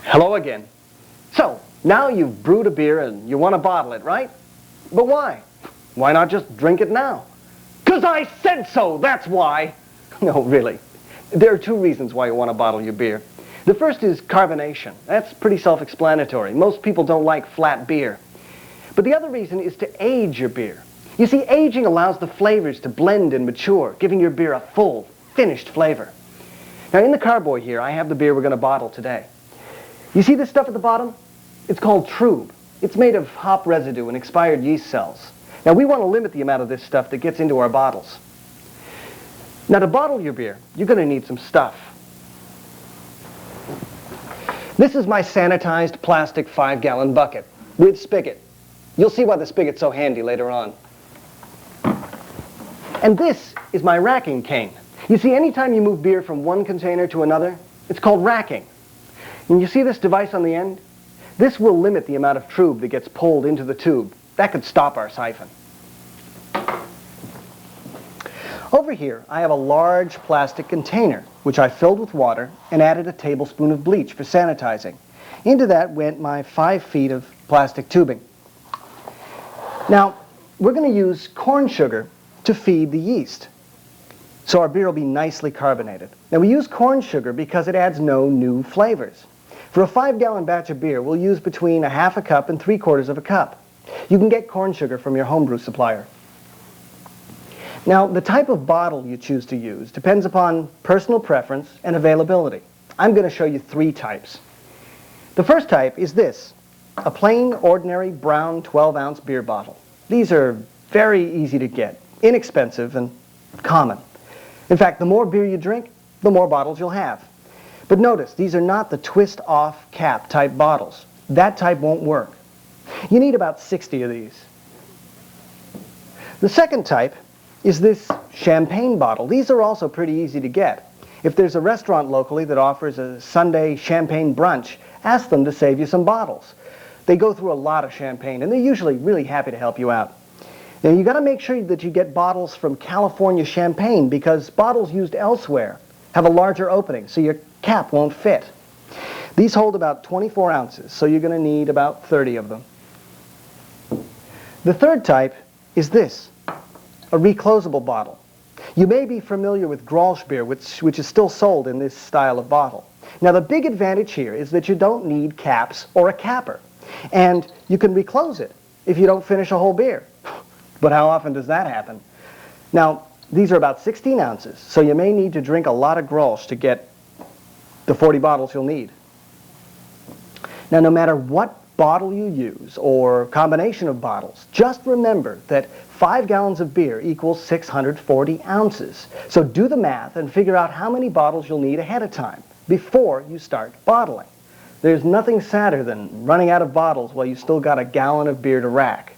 Hello again. So, now you've brewed a beer and you want to bottle it, right? But why? Why not just drink it now? 'Cause I said so, that's why! No, really. There are two reasons why you want to bottle your beer. The first is carbonation. That's pretty self-explanatory. Most people don't like flat beer. But the other reason is to age your beer. You see, aging allows the flavors to blend and mature, giving your beer a full, finished flavor. Now, in the carboy here, I have the beer we're going to bottle today. You see this stuff at the bottom? It's called trub. It's made of hop residue and expired yeast cells. Now, we want to limit the amount of this stuff that gets into our bottles. Now, to bottle your beer, you're going to need some stuff. This is my sanitized plastic 5-gallon bucket with spigot. You'll see why the spigot's so handy later on. And this is my racking cane. You see, anytime you move beer from one container to another, it's called racking. And you see this device on the end? This will limit the amount of trub that gets pulled into the tube. That could stop our siphon. Over here, I have a large plastic container, which I filled with water and added a tablespoon of bleach for sanitizing. Into that went my 5 feet of plastic tubing. Now, we're going to use corn sugar to feed the yeast, so our beer will be nicely carbonated. Now, we use corn sugar because it adds no new flavors. For a 5-gallon batch of beer, we'll use between a half a cup and 3/4 of a cup. You can get corn sugar from your homebrew supplier. Now, the type of bottle you choose to use depends upon personal preference and availability. I'm going to show you 3 types. The first type is this, a plain, ordinary, brown 12-ounce beer bottle. These are very easy to get, inexpensive, and common. In fact, the more beer you drink, the more bottles you'll have. But notice, these are not the twist-off cap type bottles. That type won't work. You need about 60 of these. The second type is this champagne bottle. These are also pretty easy to get. If there's a restaurant locally that offers a Sunday champagne brunch, ask them to save you some bottles. They go through a lot of champagne, and they're usually really happy to help you out. Now, you got to make sure that you get bottles from California champagne, because bottles used elsewhere have a larger opening, so your cap won't fit. These hold about 24 ounces, so you're going to need about 30 of them. The third type is this, a reclosable bottle. You may be familiar with Grolsch beer, which is still sold in this style of bottle. Now, the big advantage here is that you don't need caps or a capper, and you can reclose it if you don't finish a whole beer. But how often does that happen? Now, these are about 16 ounces, so you may need to drink a lot of Grolsch to get the 40 bottles you'll need. Now, no matter what bottle you use or combination of bottles, just remember that 5 gallons of beer equals 640 ounces. So do the math and figure out how many bottles you'll need ahead of time before you start bottling. There's nothing sadder than running out of bottles while you still got a gallon of beer to rack.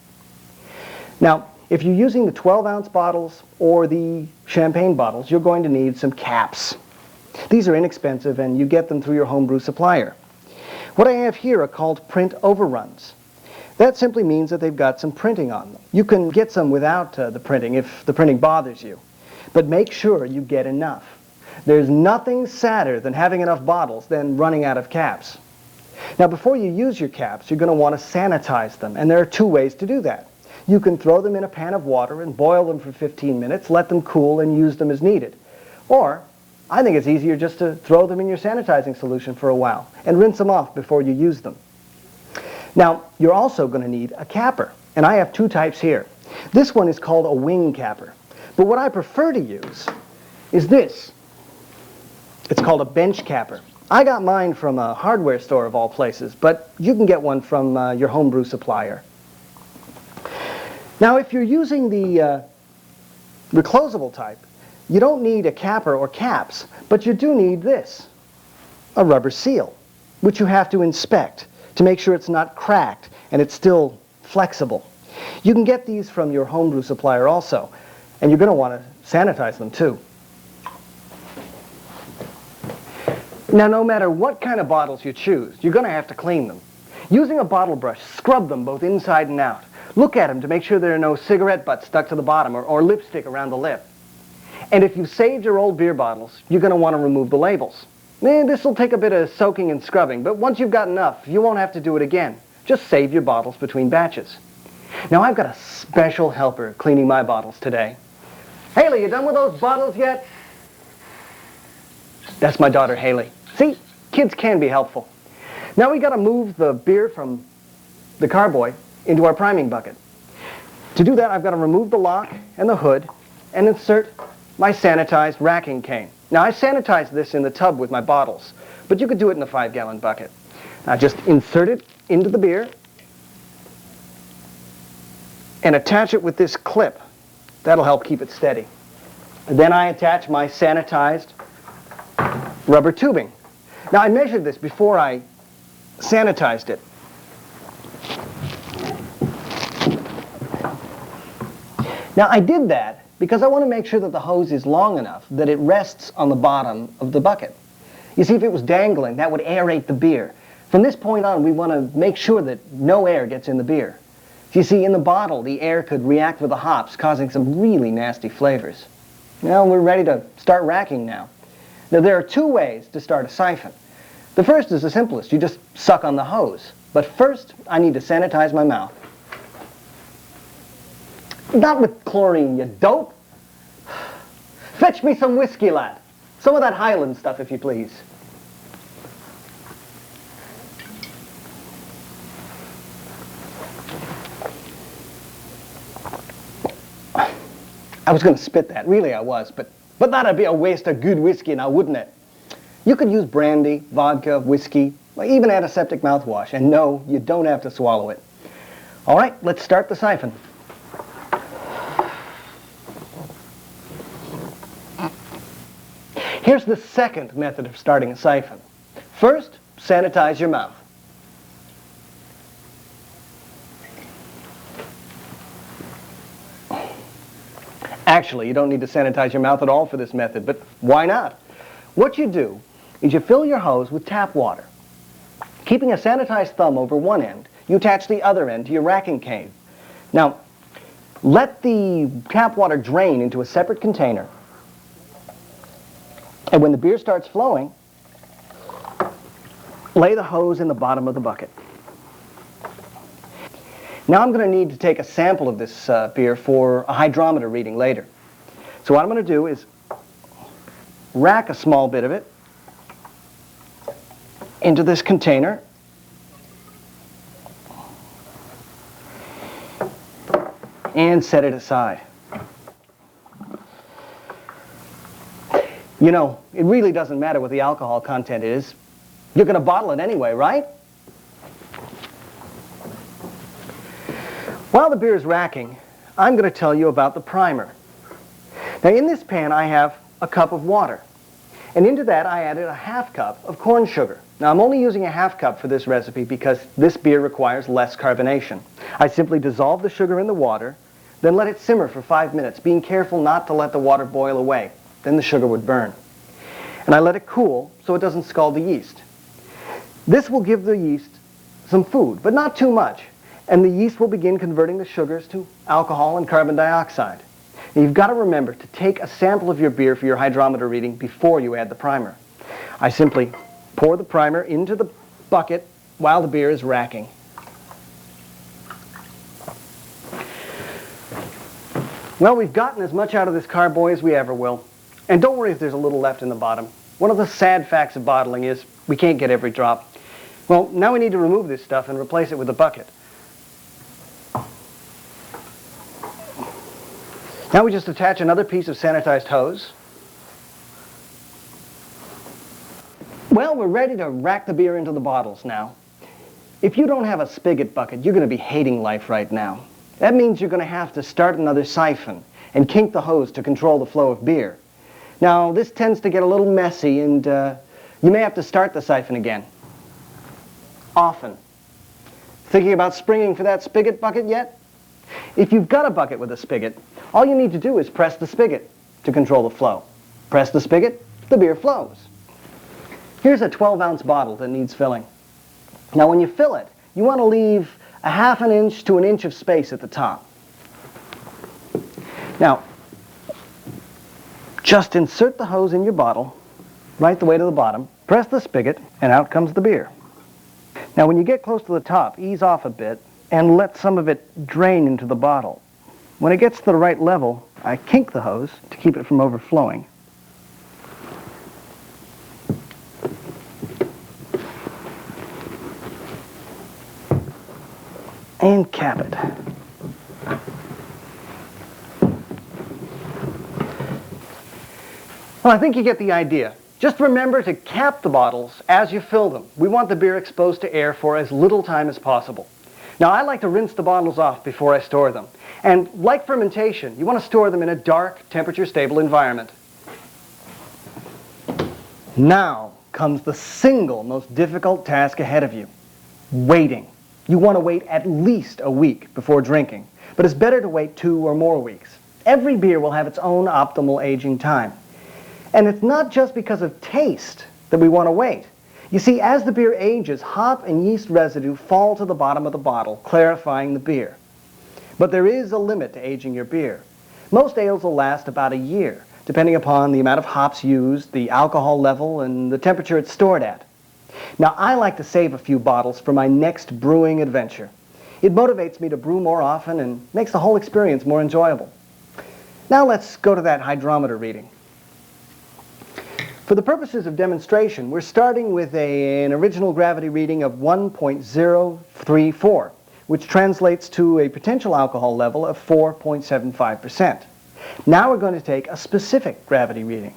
Now, if you're using the 12-ounce bottles or the champagne bottles, you're going to need some caps. These are inexpensive, and you get them through your homebrew supplier. What I have here are called print overruns. That simply means that they've got some printing on them. You can get some without the printing if the printing bothers you, but make sure you get enough. There's nothing sadder than having enough bottles than running out of caps. Now, before you use your caps, you're going to want to sanitize them, and there are 2 ways to do that. You can throw them in a pan of water and boil them for 15 minutes, let them cool, and use them as needed. Or, I think it's easier just to throw them in your sanitizing solution for a while and rinse them off before you use them. Now, you're also going to need a capper, and I have 2 types here. This one is called a wing capper, but what I prefer to use is this. It's called a bench capper. I got mine from a hardware store of all places, but you can get one from your homebrew supplier. Now, if you're using the reclosable type, you don't need a capper or caps, but you do need this, a rubber seal, which you have to inspect to make sure it's not cracked and it's still flexible. You can get these from your homebrew supplier also, and you're going to want to sanitize them too. Now, no matter what kind of bottles you choose, you're going to have to clean them. Using a bottle brush, scrub them both inside and out. Look at them to make sure there are no cigarette butts stuck to the bottom or lipstick around the lip. And if you've saved your old beer bottles, you're going to want to remove the labels. This will take a bit of soaking and scrubbing, but once you've got enough, you won't have to do it again. Just save your bottles between batches. Now I've got a special helper cleaning my bottles today. Haley, you done with those bottles yet? That's my daughter Haley. See, kids can be helpful. Now we got to move the beer from the carboy into our priming bucket. To do that, I've got to remove the lock and the hood and insert my sanitized racking cane. Now I sanitized this in the tub with my bottles, but you could do it in a 5-gallon bucket. Now just insert it into the beer and attach it with this clip. That'll help keep it steady. And then I attach my sanitized rubber tubing. Now I measured this before I sanitized it. Now I did that because I want to make sure that the hose is long enough that it rests on the bottom of the bucket. You see, if it was dangling, that would aerate the beer. From this point on, we want to make sure that no air gets in the beer. You see, in the bottle, the air could react with the hops, causing some really nasty flavors. Now we're ready to start racking now. Now there are 2 ways to start a siphon. The first is the simplest. You just suck on the hose. But first, I need to sanitize my mouth. Not with chlorine, you dope. Fetch me some whiskey, lad. Some of that Highland stuff, if you please. I was going to spit that. Really, I was. But that'd be a waste of good whiskey now, wouldn't it? You could use brandy, vodka, whiskey, or even antiseptic mouthwash. And no, you don't have to swallow it. All right, let's start the siphon. Here's the second method of starting a siphon. First, sanitize your mouth. Actually, you don't need to sanitize your mouth at all for this method, but why not? What you do is you fill your hose with tap water. Keeping a sanitized thumb over one end, you attach the other end to your racking cane. Now, let the tap water drain into a separate container. And when the beer starts flowing, lay the hose in the bottom of the bucket. Now I'm going to need to take a sample of this beer for a hydrometer reading later. So what I'm going to do is rack a small bit of it into this container. And set it aside. You know, it really doesn't matter what the alcohol content is. You're going to bottle it anyway, right? While the beer is racking, I'm going to tell you about the primer. Now in this pan I have a cup of water. And into that I added a 1/2 cup of corn sugar. Now I'm only using a 1/2 cup for this recipe because this beer requires less carbonation. I simply dissolve the sugar in the water, then let it simmer for 5 minutes, being careful not to let the water boil away. Then the sugar would burn. And I let it cool so it doesn't scald the yeast. This will give the yeast some food, but not too much. And the yeast will begin converting the sugars to alcohol and carbon dioxide. Now you've got to remember to take a sample of your beer for your hydrometer reading before you add the primer. I simply pour the primer into the bucket while the beer is racking. Well, we've gotten as much out of this carboy as we ever will. And don't worry if there's a little left in the bottom. One of the sad facts of bottling is we can't get every drop. Well, now we need to remove this stuff and replace it with a bucket. Now we just attach another piece of sanitized hose. Well, we're ready to rack the beer into the bottles now. If you don't have a spigot bucket, you're going to be hating life right now. That means you're going to have to start another siphon and kink the hose to control the flow of beer. Now, this tends to get a little messy, and you may have to start the siphon again. Often. Thinking about springing for that spigot bucket yet? If you've got a bucket with a spigot, all you need to do is press the spigot to control the flow. Press the spigot, the beer flows. Here's a 12-ounce bottle that needs filling. Now, when you fill it, you want to leave a 1/2 inch to 1 inch of space at the top. Now, just insert the hose in your bottle right the way to the bottom, press the spigot, and out comes the beer. Now when you get close to the top, ease off a bit and let some of it drain into the bottle. When it gets to the right level, I kink the hose to keep it from overflowing. And cap it. Well, I think you get the idea. Just remember to cap the bottles as you fill them. We want the beer exposed to air for as little time as possible. Now, I like to rinse the bottles off before I store them. And like fermentation, you want to store them in a dark, temperature-stable environment. Now comes the single most difficult task ahead of you: waiting. You want to wait at least a week before drinking, but it's better to wait 2 or more weeks. Every beer will have its own optimal aging time. And it's not just because of taste that we want to wait. You see, as the beer ages, hop and yeast residue fall to the bottom of the bottle, clarifying the beer. But there is a limit to aging your beer. Most ales will last about a year, depending upon the amount of hops used, the alcohol level, and the temperature it's stored at. Now, I like to save a few bottles for my next brewing adventure. It motivates me to brew more often and makes the whole experience more enjoyable. Now let's go to that hydrometer reading. For the purposes of demonstration, we're starting with an original gravity reading of 1.034, which translates to a potential alcohol level of 4.75%. Now we're going to take a specific gravity reading.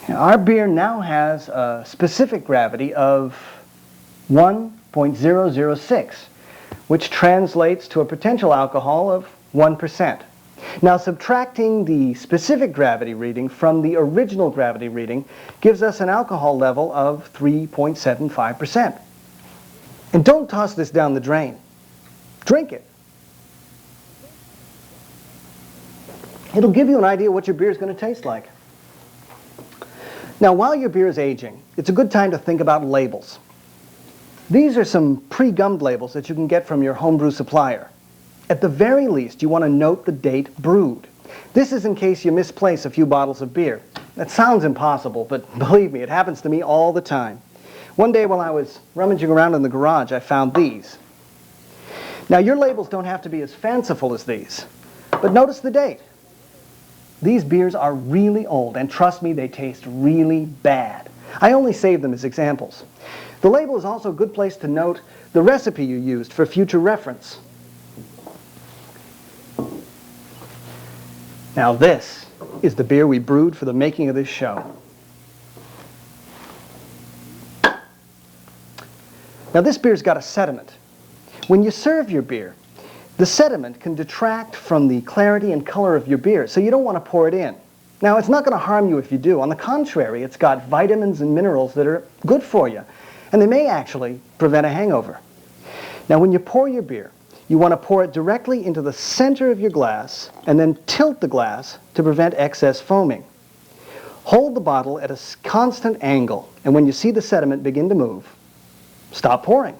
Our beer now has a specific gravity of 1.006, which translates to a potential alcohol of 1%. Now, subtracting the specific gravity reading from the original gravity reading gives us an alcohol level of 3.75%. And don't toss this down the drain. Drink it. It'll give you an idea what your beer is going to taste like. Now, while your beer is aging, it's a good time to think about labels. These are some pre-gummed labels that you can get from your homebrew supplier. At the very least, you want to note the date brewed. This is in case you misplace a few bottles of beer. That sounds impossible, but believe me, it happens to me all the time. One day while I was rummaging around in the garage, I found these. Now, your labels don't have to be as fanciful as these, but notice the date. These beers are really old, and trust me, they taste really bad. I only save them as examples. The label is also a good place to note the recipe you used for future reference. Now this is the beer we brewed for the making of this show. Now this beer's got a sediment. When you serve your beer, the sediment can detract from the clarity and color of your beer, so you don't want to pour it in. Now, it's not going to harm you if you do. On the contrary, it's got vitamins and minerals that are good for you, and they may actually prevent a hangover. Now, when you pour your beer, you want to pour it directly into the center of your glass and then tilt the glass to prevent excess foaming. Hold the bottle at a constant angle, and when you see the sediment begin to move, stop pouring.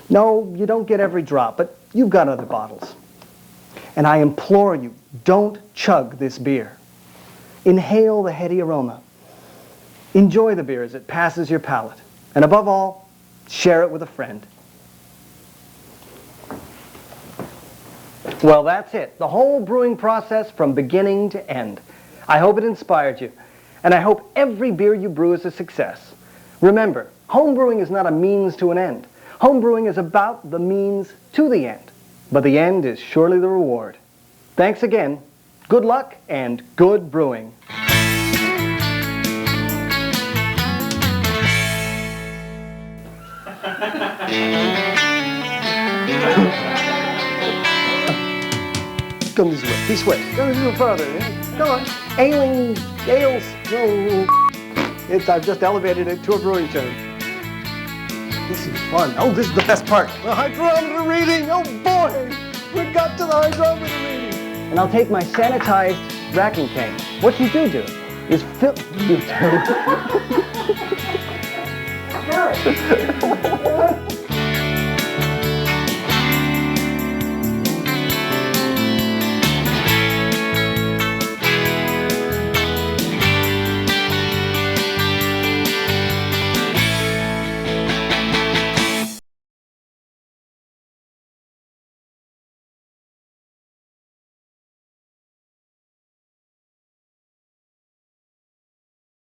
No, you don't get every drop, but you've got other bottles. And I implore you, don't chug this beer. Inhale the heady aroma. Enjoy the beer as it passes your palate. And above all, share it with a friend. Well, that's it. The whole brewing process from beginning to end. I hope it inspired you. And I hope every beer you brew is a success. Remember, home brewing is not a means to an end. Home brewing is about the means to the end. But the end is surely the reward. Thanks again. Good luck and good brewing. Come this way. This way. Go a little further. Come on. Ales. No. I've just elevated it to a brewing term. This is fun. Oh, this is the best part. The hydrometer reading. Oh boy, we got to the hydrometer reading. And I'll take my sanitized racking cane. What you do is fill. You do.